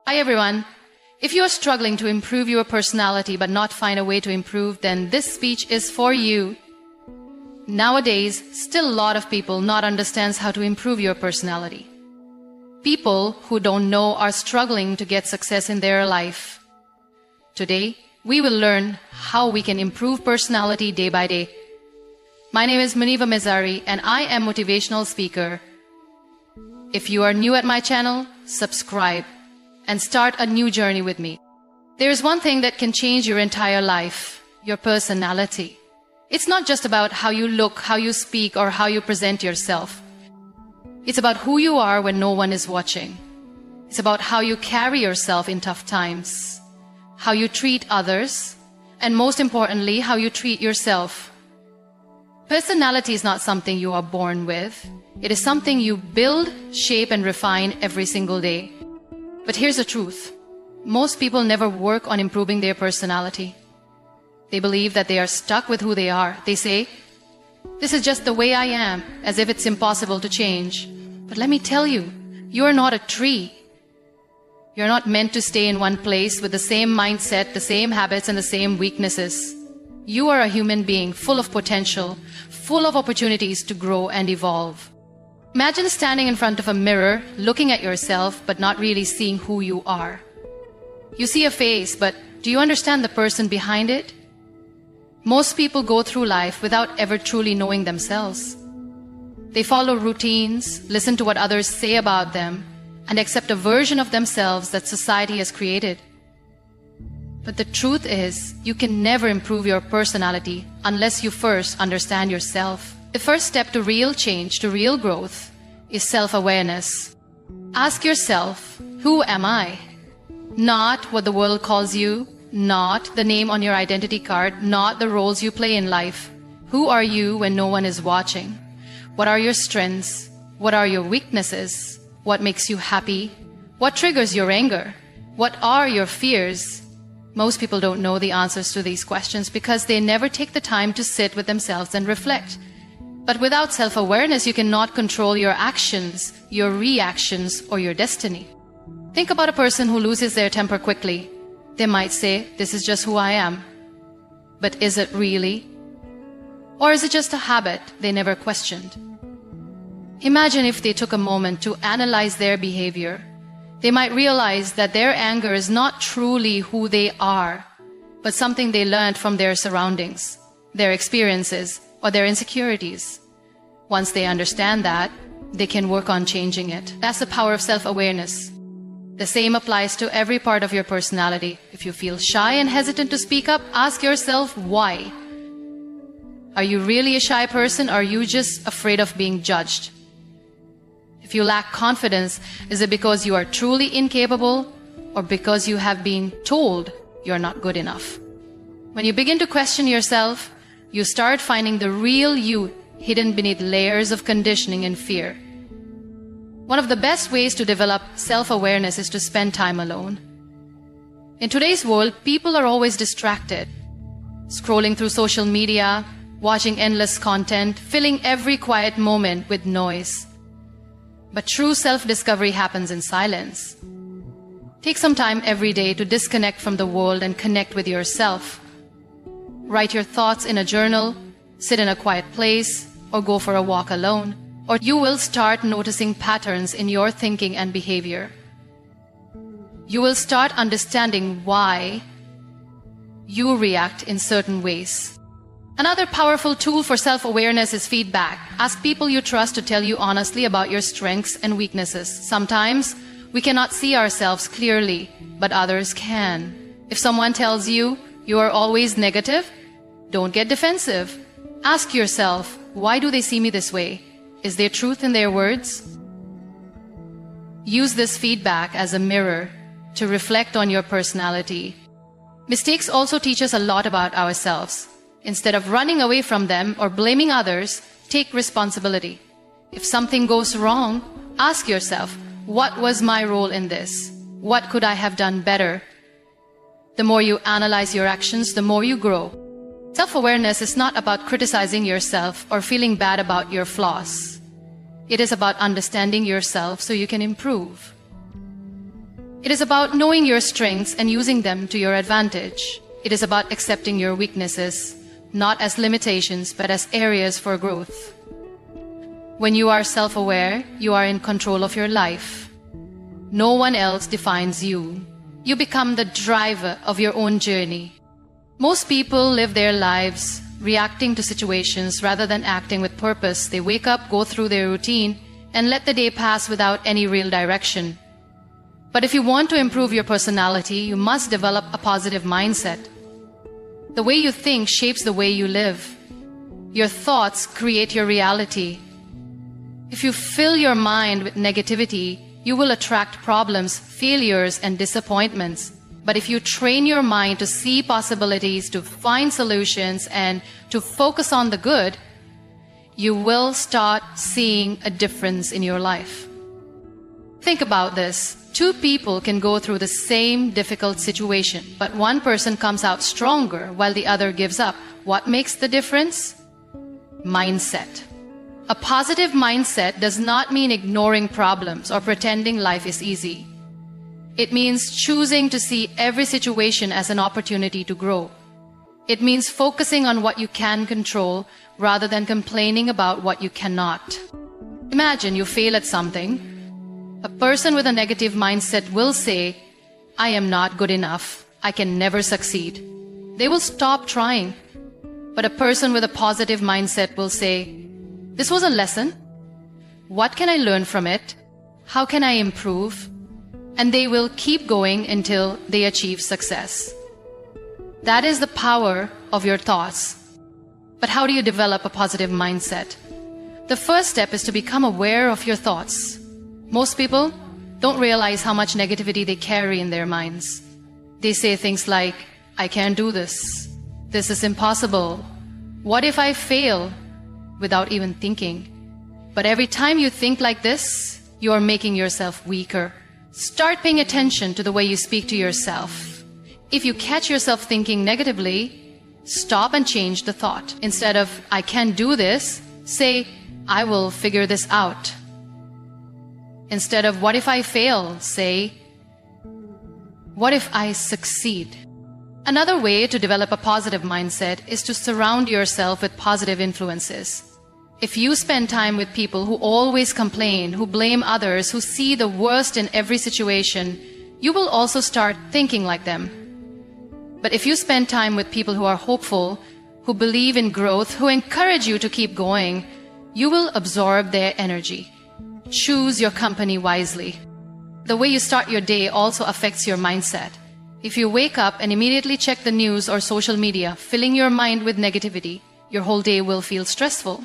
Hi everyone. If you are struggling to improve your personality but not find a way to improve, then this speech is for you. Nowadays, still a lot of people not understands how to improve your personality. People who don't know are struggling to get success in their life. Today, we will learn how we can improve personality day by day. My name is Motivational and I am motivational speaker. If you are new at my channel, subscribe and start a new journey with me. There is one thing that can change your entire life, your personality. It's not just about how you look, how you speak, or how you present yourself. It's about who you are when no one is watching. It's about how you carry yourself in tough times, how you treat others, and most importantly, how you treat yourself. Personality is not something you are born with. It is something you build, shape, and refine every single day. But here's the truth. Most people never work on improving their personality. They believe that they are stuck with who they are. They say, "This is just the way I am," as if it's impossible to change. But let me tell you, you are not a tree. You're not meant to stay in one place with the same mindset, the same habits, and the same weaknesses. You are a human being full of potential, full of opportunities to grow and evolve. Imagine standing in front of a mirror, looking at yourself, but not really seeing who you are. You see a face, but do you understand the person behind it? Most people go through life without ever truly knowing themselves. They follow routines, listen to what others say about them, and accept a version of themselves that society has created. But the truth is, you can never improve your personality unless you first understand yourself. The first step to real change, to real growth, is self-awareness. Ask yourself, who am I? Not what the world calls you, not the name on your identity card, not the roles you play in life. Who are you when no one is watching? What are your strengths? What are your weaknesses? What makes you happy? What triggers your anger? What are your fears? Most people don't know the answers to these questions because they never take the time to sit with themselves and reflect. But without self-awareness, you cannot control your actions, your reactions, or your destiny. Think about a person who loses their temper quickly. They might say, "This is just who I am." But is it really? Or is it just a habit they never questioned? Imagine if they took a moment to analyze their behavior. They might realize that their anger is not truly who they are, but something they learned from their surroundings, their experiences, or their insecurities. Once they understand that, they can work on changing it. That's the power of self-awareness. The same applies to every part of your personality. If you feel shy and hesitant to speak up, ask yourself why. Are you really a shy person, or are you just afraid of being judged? If you lack confidence, is it because you are truly incapable, or because you have been told you're not good enough? When you begin to question yourself, you start finding the real you hidden beneath layers of conditioning and fear. One of the best ways to develop self-awareness is to spend time alone. In today's world, people are always distracted, scrolling through social media, watching endless content, filling every quiet moment with noise. But true self-discovery happens in silence. Take some time every day to disconnect from the world and connect with yourself. Write your thoughts in a journal, sit in a quiet place, or go for a walk alone, or you will start noticing patterns in your thinking and behavior. You will start understanding why you react in certain ways. Another powerful tool for self-awareness is feedback. Ask people you trust to tell you honestly about your strengths and weaknesses. Sometimes we cannot see ourselves clearly, but others can. If someone tells you you are always negative, don't get defensive. Ask yourself, why do they see me this way? Is there truth in their words? Use this feedback as a mirror to reflect on your personality. Mistakes also teach us a lot about ourselves. Instead of running away from them or blaming others, take responsibility. If something goes wrong, ask yourself, what was my role in this? What could I have done better? The more you analyze your actions, the more you grow. Self-awareness is not about criticizing yourself or feeling bad about your flaws. It is about understanding yourself so you can improve. It is about knowing your strengths and using them to your advantage. It is about accepting your weaknesses, not as limitations, but as areas for growth. When you are self-aware, you are in control of your life. No one else defines you. You become the driver of your own journey. Most people live their lives reacting to situations rather than acting with purpose. They wake up, go through their routine, and let the day pass without any real direction. But if you want to improve your personality, you must develop a positive mindset. The way you think shapes the way you live. Your thoughts create your reality. If you fill your mind with negativity, you will attract problems, failures, and disappointments. But if you train your mind to see possibilities, to find solutions, and to focus on the good, you will start seeing a difference in your life. Think about this. Two people can go through the same difficult situation, but one person comes out stronger while the other gives up. What makes the difference? Mindset. A positive mindset does not mean ignoring problems or pretending life is easy. It means choosing to see every situation as an opportunity to grow. It means focusing on what you can control rather than complaining about what you cannot. Imagine you fail at something. A person with a negative mindset will say, "I am not good enough. I can never succeed." They will stop trying. But a person with a positive mindset will say, "This was a lesson. What can I learn from it? How can I improve?" And they will keep going until they achieve success. That is the power of your thoughts. But how do you develop a positive mindset? The first step is to become aware of your thoughts. Most people don't realize how much negativity they carry in their minds. They say things like, "I can't do this. This is impossible. What if I fail?" without even thinking. But every time you think like this, you are making yourself weaker. Start paying attention to the way you speak to yourself. If you catch yourself thinking negatively, stop and change the thought. Instead of, "I can't do this," say, "I will figure this out." Instead of, "What if I fail?" say, "What if I succeed?" Another way to develop a positive mindset is to surround yourself with positive influences. If you spend time with people who always complain, who blame others, who see the worst in every situation, you will also start thinking like them. But if you spend time with people who are hopeful, who believe in growth, who encourage you to keep going, you will absorb their energy. Choose your company wisely. The way you start your day also affects your mindset. If you wake up and immediately check the news or social media, filling your mind with negativity, your whole day will feel stressful.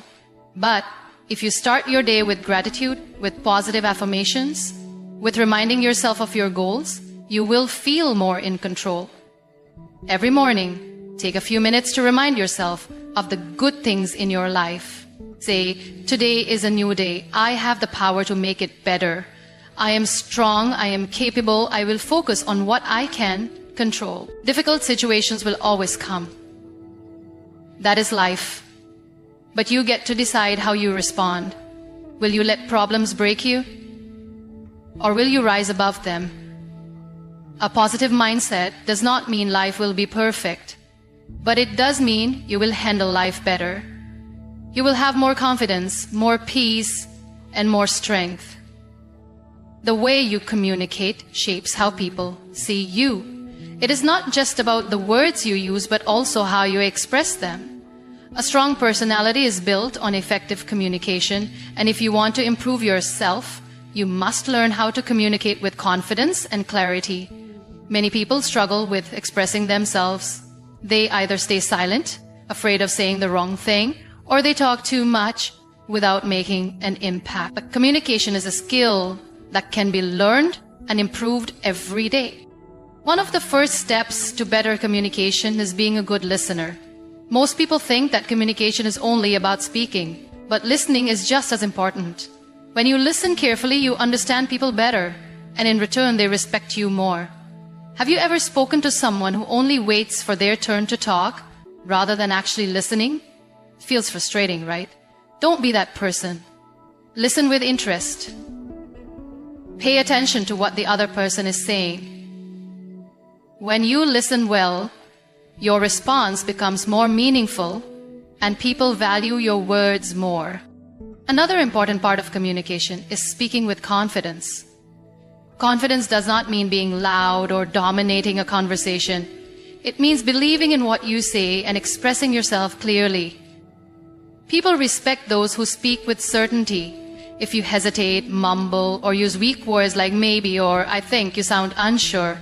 But if you start your day with gratitude, with positive affirmations, with reminding yourself of your goals, you will feel more in control. Every morning, take a few minutes to remind yourself of the good things in your life. Say, "Today is a new day. I have the power to make it better. I am strong. I am capable. I will focus on what I can control." Difficult situations will always come. That is life. But you get to decide how you respond. Will you let problems break you? Or will you rise above them? A positive mindset does not mean life will be perfect, but it does mean you will handle life better. You will have more confidence, more peace, and more strength. The way you communicate shapes how people see you. It is not just about the words you use, but also how you express them. A strong personality is built on effective communication, and if you want to improve yourself, you must learn how to communicate with confidence and clarity. Many people struggle with expressing themselves. They either stay silent, afraid of saying the wrong thing, or they talk too much without making an impact. But communication is a skill that can be learned and improved every day. One of the first steps to better communication is being a good listener. Most people think that communication is only about speaking, but listening is just as important. When you listen carefully, you understand people better, and in return, they respect you more. Have you ever spoken to someone who only waits for their turn to talk rather than actually listening? It feels frustrating, right? Don't be that person. Listen with interest. Pay attention to what the other person is saying. When you listen well, your response becomes more meaningful and people value your words more. Another important part of communication is speaking with confidence. Confidence does not mean being loud or dominating a conversation. It means believing in what you say and expressing yourself clearly. People respect those who speak with certainty. If you hesitate, mumble, or use weak words like maybe or I think, you sound unsure.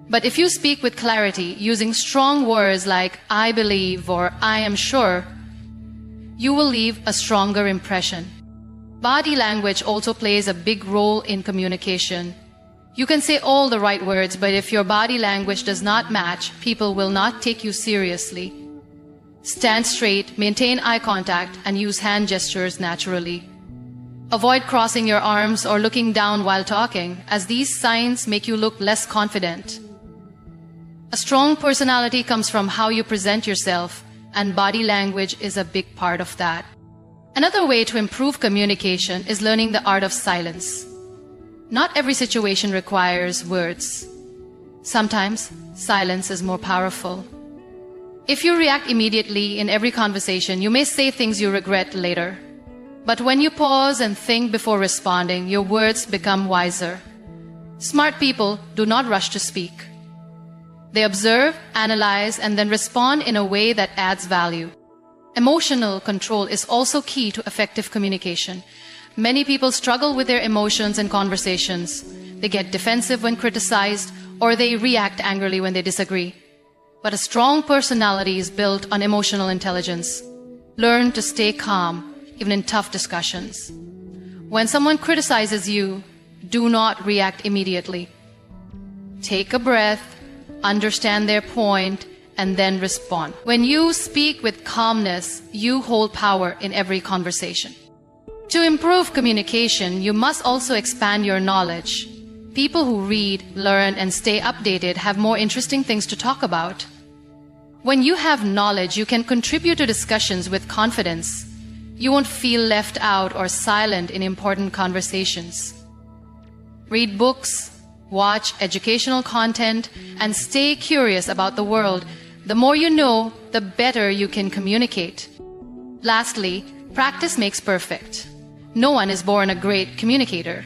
But if you speak with clarity, using strong words like I believe or I am sure, you will leave a stronger impression. Body language also plays a big role in communication. You can say all the right words, but if your body language does not match, people will not take you seriously. Stand straight, maintain eye contact, and use hand gestures naturally. Avoid crossing your arms or looking down while talking, as these signs make you look less confident. A strong personality comes from how you present yourself, and body language is a big part of that. Another way to improve communication is learning the art of silence. Not every situation requires words. Sometimes silence is more powerful. If you react immediately in every conversation, you may say things you regret later. But when you pause and think before responding, your words become wiser. Smart people do not rush to speak. They observe, analyze, and then respond in a way that adds value. Emotional control is also key to effective communication. Many people struggle with their emotions in conversations. They get defensive when criticized, or they react angrily when they disagree. But a strong personality is built on emotional intelligence. Learn to stay calm, even in tough discussions. When someone criticizes you, do not react immediately. Take a breath, understand their point, and then respond. When you speak with calmness, you hold power in every conversation. To improve communication, you must also expand your knowledge. People who read, learn, and stay updated have more interesting things to talk about. When you have knowledge, you can contribute to discussions with confidence. You won't feel left out or silent in important conversations. Read books, watch educational content, and stay curious about the world. The more you know, the better you can communicate. Lastly, practice makes perfect. No one is born a great communicator.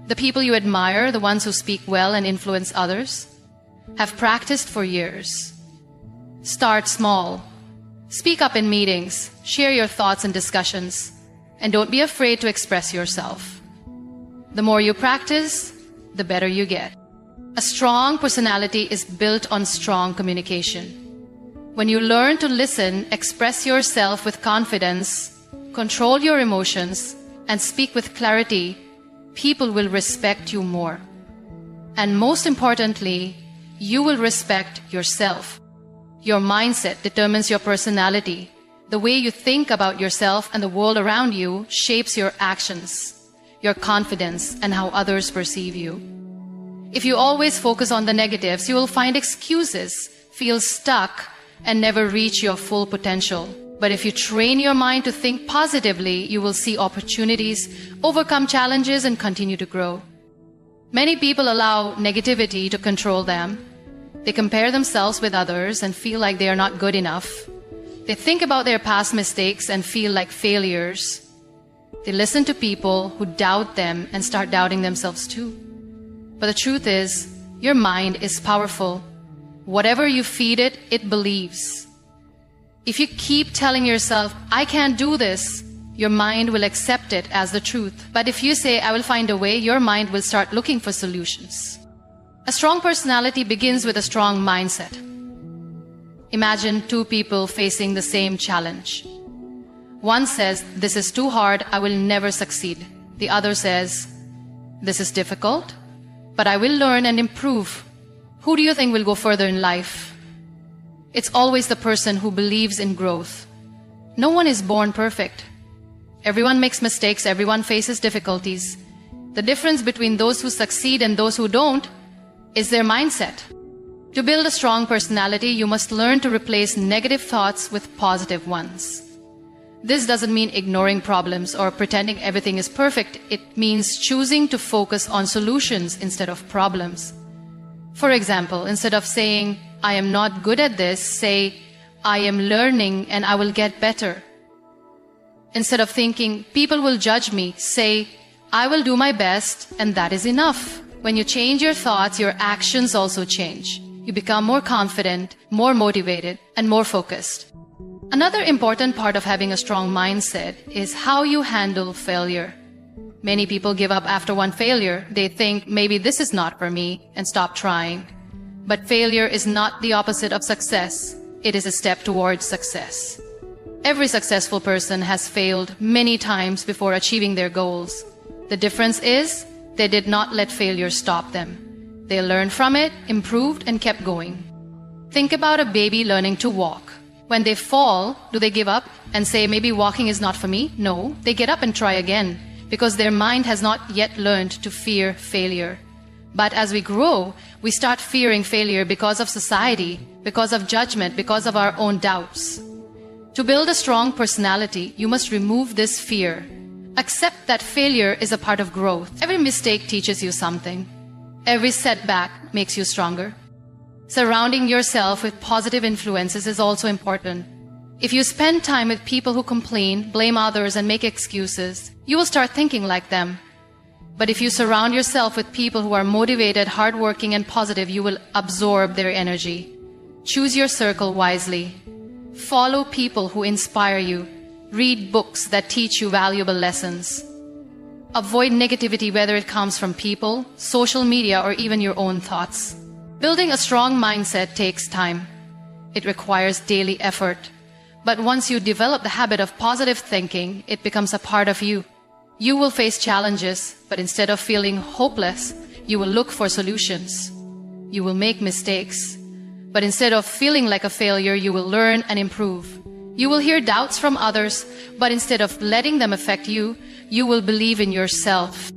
The people you admire, the ones who speak well and influence others, have practiced for years. Start small. Speak up in meetings, share your thoughts in discussions, and don't be afraid to express yourself. The more you practice, the better you get. A strong personality is built on strong communication. When you learn to listen, express yourself with confidence, control your emotions, and speak with clarity, people will respect you more. And most importantly, you will respect yourself. Your mindset determines your personality. The way you think about yourself and the world around you shapes your actions, your confidence, and how others perceive you. If you always focus on the negatives, you will find excuses, feel stuck, and never reach your full potential. But if you train your mind to think positively, you will see opportunities, overcome challenges, and continue to grow. Many people allow negativity to control them. They compare themselves with others and feel like they are not good enough. They think about their past mistakes and feel like failures. They listen to people who doubt them and start doubting themselves too. But the truth is, your mind is powerful. Whatever you feed it, it believes. If you keep telling yourself, I can't do this, your mind will accept it as the truth. But if you say, I will find a way, your mind will start looking for solutions. A strong personality begins with a strong mindset. Imagine two people facing the same challenge. One says, this is too hard, I will never succeed. The other says, this is difficult, but I will learn and improve. Who do you think will go further in life? It's always the person who believes in growth. No one is born perfect. Everyone makes mistakes, everyone faces difficulties. The difference between those who succeed and those who don't is their mindset. To build a strong personality, you must learn to replace negative thoughts with positive ones. This doesn't mean ignoring problems or pretending everything is perfect. It means choosing to focus on solutions instead of problems. For example, instead of saying, I am not good at this, say, I am learning and I will get better. Instead of thinking, people will judge me, say, I will do my best and that is enough. When you change your thoughts, your actions also change. You become more confident, more motivated, and more focused. Another important part of having a strong mindset is how you handle failure. Many people give up after one failure. They think, maybe this is not for me, and stop trying. But failure is not the opposite of success. It is a step towards success. Every successful person has failed many times before achieving their goals. The difference is, they did not let failure stop them. They learned from it, improved, and kept going. Think about a baby learning to walk. When they fall, do they give up and say, maybe walking is not for me? No, they get up and try again, because their mind has not yet learned to fear failure. But as we grow, we start fearing failure because of society, because of judgment, because of our own doubts. To build a strong personality, you must remove this fear. Accept that failure is a part of growth. Every mistake teaches you something. Every setback makes you stronger. Surrounding yourself with positive influences is also important. If you spend time with people who complain, blame others, and make excuses, you will start thinking like them. But if you surround yourself with people who are motivated, hardworking, and positive, you will absorb their energy. Choose your circle wisely. Follow people who inspire you. Read books that teach you valuable lessons. Avoid negativity, whether it comes from people, social media, or even your own thoughts. Building a strong mindset takes time. It requires daily effort. But once you develop the habit of positive thinking, it becomes a part of you. You will face challenges, but instead of feeling hopeless, you will look for solutions. You will make mistakes, but instead of feeling like a failure, you will learn and improve. You will hear doubts from others, but instead of letting them affect you, you will believe in yourself.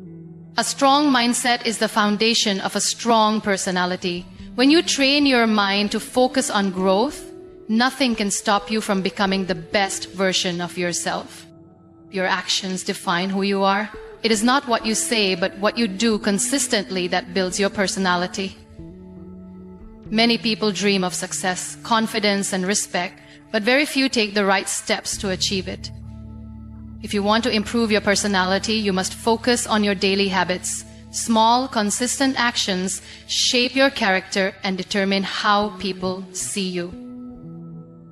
A strong mindset is the foundation of a strong personality. When you train your mind to focus on growth, nothing can stop you from becoming the best version of yourself. Your actions define who you are. It is not what you say, but what you do consistently that builds your personality. Many people dream of success, confidence, and respect, but very few take the right steps to achieve it. If you want to improve your personality, you must focus on your daily habits. Small, consistent actions shape your character and determine how people see you.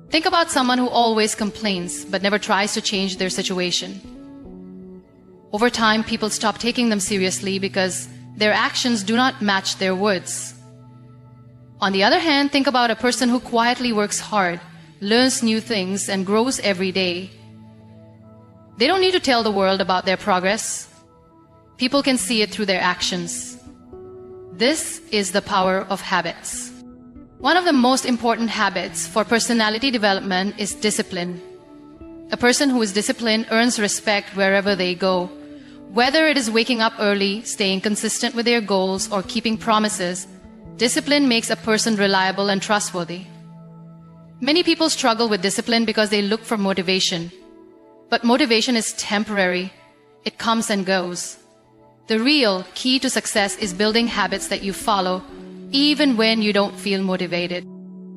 Think about someone who always complains but never tries to change their situation. Over time, people stop taking them seriously because their actions do not match their words. On the other hand, think about a person who quietly works hard, learns new things, and grows every day. They don't need to tell the world about their progress. People can see it through their actions. This is the power of habits. One of the most important habits for personality development is discipline. A person who is disciplined earns respect wherever they go. Whether it is waking up early, staying consistent with their goals, or keeping promises, discipline makes a person reliable and trustworthy. Many people struggle with discipline because they look for motivation. But motivation is temporary. It comes and goes. The real key to success is building habits that you follow, even when you don't feel motivated.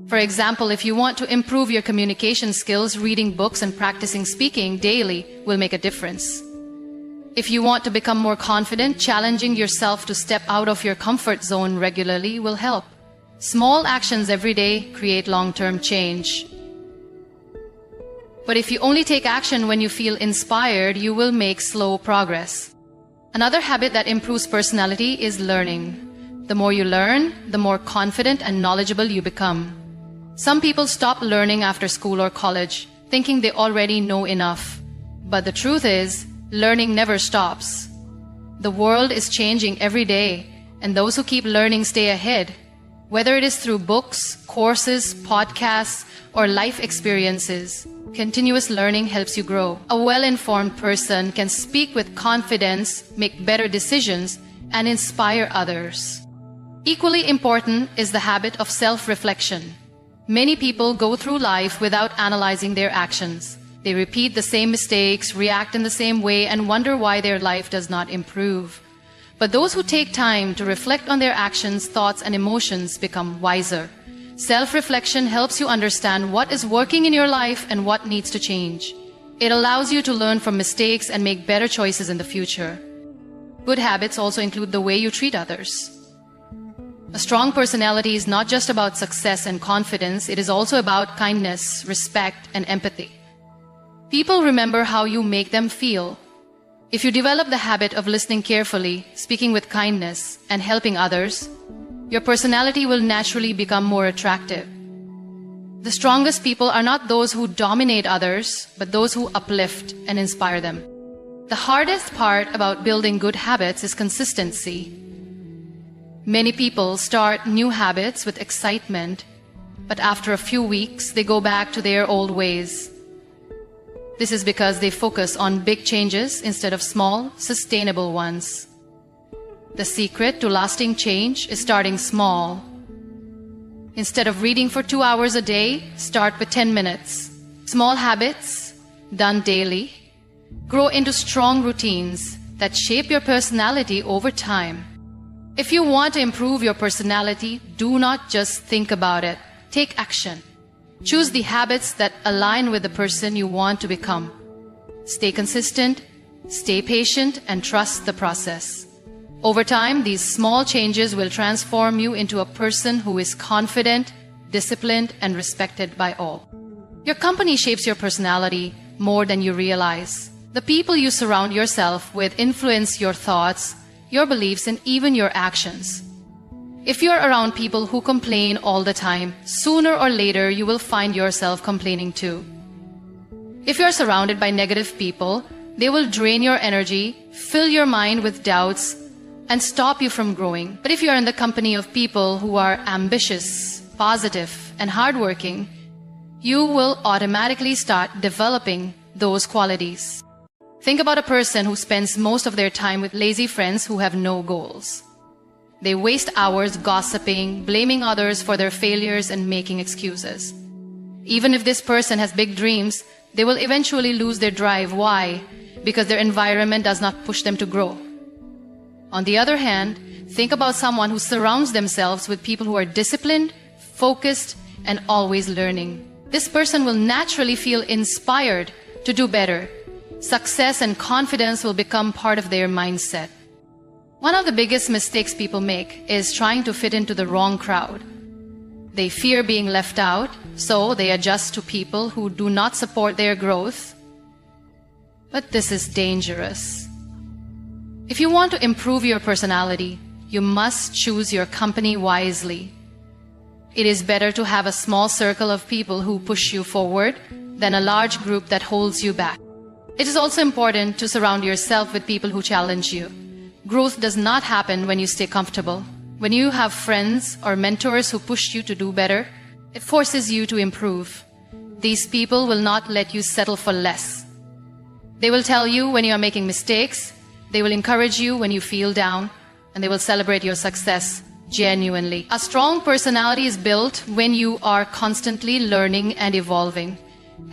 For example, if you want to improve your communication skills, reading books and practicing speaking daily will make a difference. If you want to become more confident, challenging yourself to step out of your comfort zone regularly will help. Small actions every day create long-term change. But if you only take action when you feel inspired, you will make slow progress. Another habit that improves personality is learning. The more you learn, the more confident and knowledgeable you become. Some people stop learning after school or college, thinking they already know enough. But the truth is, learning never stops. The world is changing every day, and those who keep learning stay ahead. Whether it is through books, courses, podcasts, or life experiences, continuous learning helps you grow. A well-informed person can speak with confidence, make better decisions, and inspire others. Equally important is the habit of self-reflection. Many people go through life without analyzing their actions. They repeat the same mistakes, react in the same way, and wonder why their life does not improve. But those who take time to reflect on their actions, thoughts, and emotions become wiser. Self-reflection helps you understand what is working in your life and what needs to change. It allows you to learn from mistakes and make better choices in the future. Good habits also include the way you treat others. A strong personality is not just about success and confidence, it is also about kindness, respect, and empathy. People remember how you make them feel. If you develop the habit of listening carefully, speaking with kindness, and helping others, your personality will naturally become more attractive. The strongest people are not those who dominate others, but those who uplift and inspire them. The hardest part about building good habits is consistency. Many people start new habits with excitement, but after a few weeks, they go back to their old ways. This is because they focus on big changes instead of small, sustainable ones. The secret to lasting change is starting small. Instead of reading for 2 hours a day, start with 10 minutes. Small habits, done daily, grow into strong routines that shape your personality over time. If you want to improve your personality, do not just think about it. Take action. Choose the habits that align with the person you want to become. Stay consistent, stay patient, and trust the process. Over time, these small changes will transform you into a person who is confident, disciplined, and respected by all. Your company shapes your personality more than you realize. The people you surround yourself with influence your thoughts, your beliefs, and even your actions. If you're around people who complain all the time, sooner or later you will find yourself complaining too. If you're surrounded by negative people, they will drain your energy, fill your mind with doubts, and stop you from growing. But if you're in the company of people who are ambitious, positive, and hardworking, you will automatically start developing those qualities. Think about a person who spends most of their time with lazy friends who have no goals. They waste hours gossiping, blaming others for their failures, and making excuses. Even if this person has big dreams, they will eventually lose their drive. Why? Because their environment does not push them to grow. On the other hand, think about someone who surrounds themselves with people who are disciplined, focused, and always learning. This person will naturally feel inspired to do better. Success and confidence will become part of their mindset. One of the biggest mistakes people make is trying to fit into the wrong crowd. They fear being left out, so they adjust to people who do not support their growth. But this is dangerous. If you want to improve your personality, you must choose your company wisely. It is better to have a small circle of people who push you forward than a large group that holds you back. It is also important to surround yourself with people who challenge you. Growth does not happen when you stay comfortable. When you have friends or mentors who push you to do better, it forces you to improve. These people will not let you settle for less. They will tell you when you are making mistakes, they will encourage you when you feel down, and they will celebrate your success genuinely. A strong personality is built when you are constantly learning and evolving,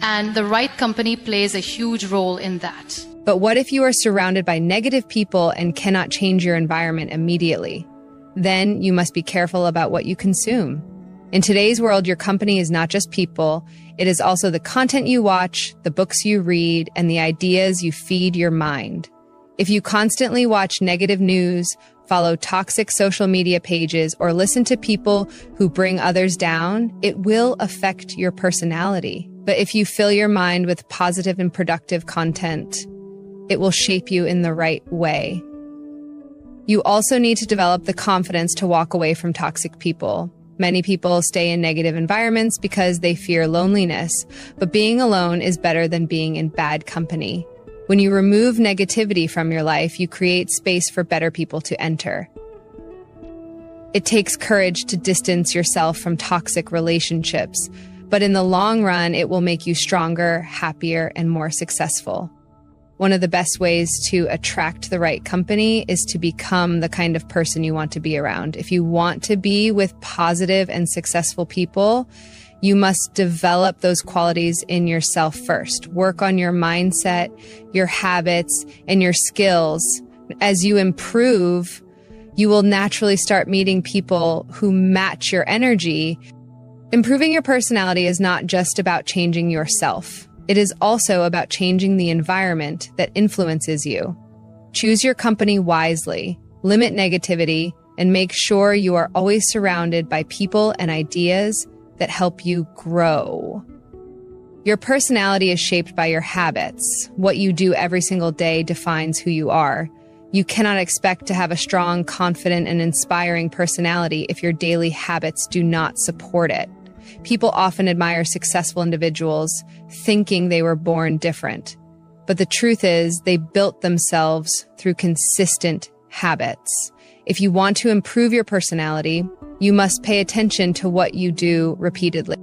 and the right company plays a huge role in that. But what if you are surrounded by negative people and cannot change your environment immediately? Then you must be careful about what you consume. In today's world, your company is not just people, it is also the content you watch, the books you read, and the ideas you feed your mind. If you constantly watch negative news, follow toxic social media pages, or listen to people who bring others down, it will affect your personality. But if you fill your mind with positive and productive content, it will shape you in the right way. You also need to develop the confidence to walk away from toxic people. Many people stay in negative environments because they fear loneliness, but being alone is better than being in bad company. When you remove negativity from your life, you create space for better people to enter. It takes courage to distance yourself from toxic relationships, but in the long run, it will make you stronger, happier, and more successful. One of the best ways to attract the right company is to become the kind of person you want to be around. If you want to be with positive and successful people, You must develop those qualities in yourself first. Work on your mindset, your habits, and your skills. As you improve, you will naturally start meeting people who match your energy. Improving your personality is not just about changing yourself. It is also about changing the environment that influences you. Choose your company wisely, limit negativity, and make sure you are always surrounded by people and ideas that help you grow. Your personality is shaped by your habits. What you do every single day defines who you are. You cannot expect to have a strong, confident, and inspiring personality if your daily habits do not support it. People often admire successful individuals, thinking they were born different. But the truth is, they built themselves through consistent habits. If you want to improve your personality, you must pay attention to what you do repeatedly.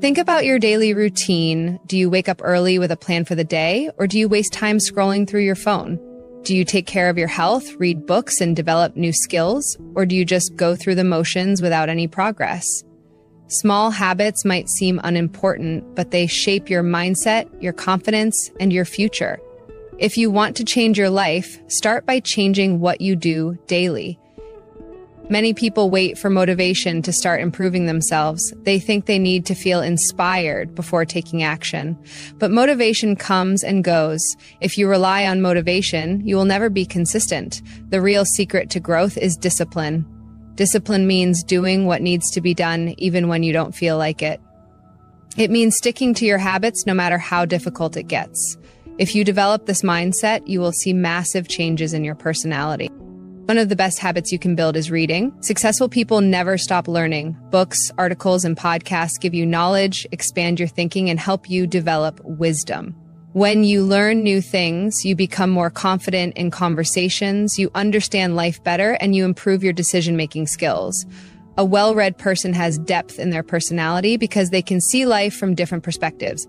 Think about your daily routine. Do you wake up early with a plan for the day, or do you waste time scrolling through your phone? Do you take care of your health, read books, and develop new skills, or do you just go through the motions without any progress? Small habits might seem unimportant, but they shape your mindset, your confidence, and your future. If you want to change your life, start by changing what you do daily. Many people wait for motivation to start improving themselves. They think they need to feel inspired before taking action. But motivation comes and goes. If you rely on motivation, you will never be consistent. The real secret to growth is discipline. Discipline means doing what needs to be done even when you don't feel like it. It means sticking to your habits no matter how difficult it gets. If you develop this mindset, you will see massive changes in your personality. One of the best habits you can build is reading. Successful people never stop learning. Books, articles, and podcasts give you knowledge, expand your thinking, and help you develop wisdom. When you learn new things, you become more confident in conversations, you understand life better, and you improve your decision-making skills. A well-read person has depth in their personality because they can see life from different perspectives.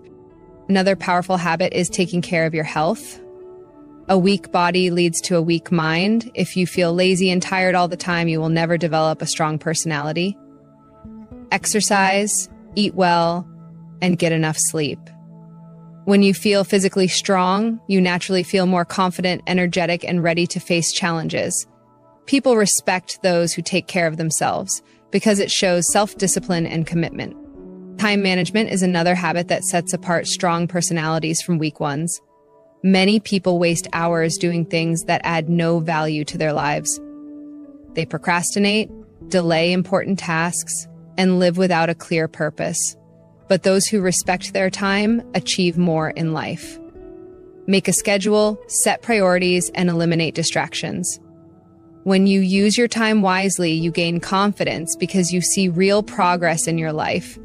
Another powerful habit is taking care of your health. A weak body leads to a weak mind. If you feel lazy and tired all the time, you will never develop a strong personality. Exercise, eat well, and get enough sleep. When you feel physically strong, you naturally feel more confident, energetic, and ready to face challenges. People respect those who take care of themselves because it shows self-discipline and commitment. Time management is another habit that sets apart strong personalities from weak ones. Many people waste hours doing things that add no value to their lives. They procrastinate, delay important tasks, and live without a clear purpose. But those who respect their time achieve more in life. Make a schedule, set priorities, and eliminate distractions. When you use your time wisely, you gain confidence because you see real progress in your life.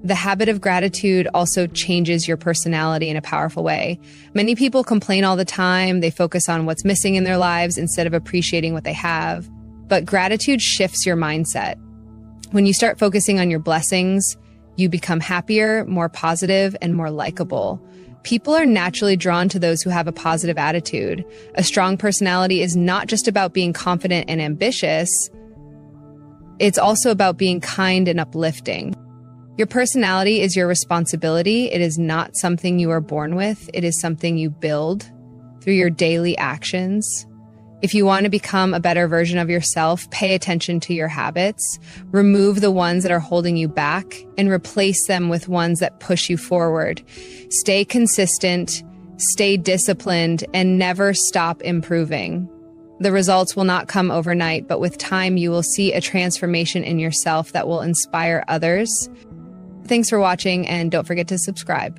The habit of gratitude also changes your personality in a powerful way. Many people complain all the time. They focus on what's missing in their lives instead of appreciating what they have. But gratitude shifts your mindset. When you start focusing on your blessings, you become happier, more positive, and more likable. People are naturally drawn to those who have a positive attitude. A strong personality is not just about being confident and ambitious. It's also about being kind and uplifting. Your personality is your responsibility. It is not something you are born with. It is something you build through your daily actions. If you want to become a better version of yourself, pay attention to your habits, remove the ones that are holding you back, and replace them with ones that push you forward. Stay consistent, stay disciplined, and never stop improving. The results will not come overnight, but with time, you will see a transformation in yourself that will inspire others. Thanks for watching, and don't forget to subscribe.